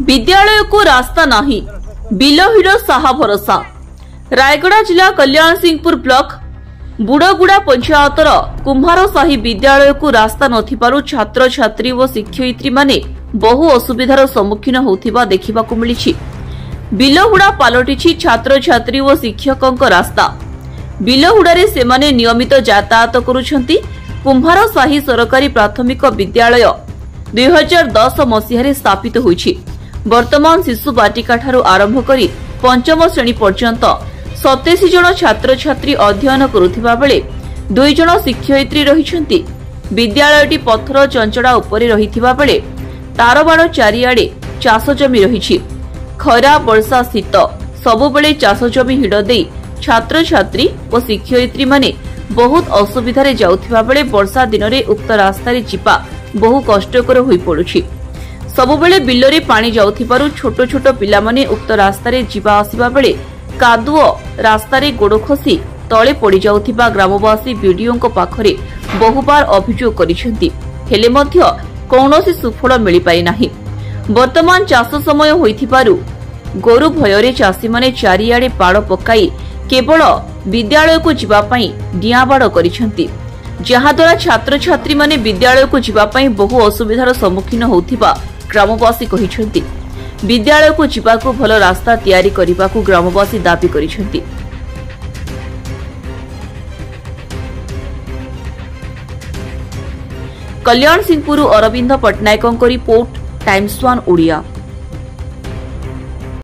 विद्यालय को रास्ता नहीं, बिलहिड़ साहा भरोसा। रायगड़ा जिला कल्याण सिंहपुर ब्लॉक बुड़गुड़ा पंचायतर कुम्हारसाही विद्यालय को रास्ता नथिबारु छात्र छात्री और शिक्षयित्री माने बहु असुविधार सम्मुखीन होथिबा देखिबाकु मिलिछि। बिलहुड़ा पालटिछि छात्र छात्री और शिक्षकों रास्ता। बिलहुड़ारे सेमाने नियमित यातायात करुछंती। कुम्हारसाही सरकारी प्राथमिक विद्यालय 2010 मसीह स्थापित होइछि। वर्तमान शिशु बाटिका ठारू आरंभ करी पंचम श्रेणी पर्यंत 27 जन छात्र छात्री अध्ययन करुथिबा बेले 2 जन शिक्षयित्री रहिछंती। विद्यालयटी पत्थर चंचड़ा उपरे रहिथिबा बेले तारबाड़ चारिआडे चाष जमी रहिछि। खरा वर्षा शीत सबुबेले चाष जमी हिड़ देई छात्र छात्री और शिक्षयित्री माने बहुत असुविधारे जाउथिबा बेले वर्षा दिनरे उक्त रास्तारे जिपा बहु कष्टकर होई पडुछि। सबुबेले बिल्लरे पानी जाउथिबारु छोट छोट पिलामाने उक्त रास्तारे जिबा आसिबा बेले कादुओ रास्तारे गोड़ खसी तळे पड़ी जाउथिबा ग्रामवासी वीडियोंको पाखरे बहुबार अभियोग करिसेंती। हेले मध्य कौनसी सुफल मिली पारि नाही। वर्तमान चाष समय होइथिबारु गोरु भୟରେ चाषी माने चारिआडे पाड़ पकाई केवल विद्यालय को जिबा पई डियाबाड़ करिसेंती, जहाद्वारा छात्र छात्री माने विद्यालय को जिबा पई बहु असुविधार सम्मुखीन होथिबा ग्रामवासी कहिसेंती। विद्यालय को जिबाकू भल रास्ता तैयारी करिबाकू ग्रामवासी दाबी करिसेंती। कल्याण सिंहपुर अरविंद पट्टनायकों रिपोर्ट, टाइम्स 1 ओडिया।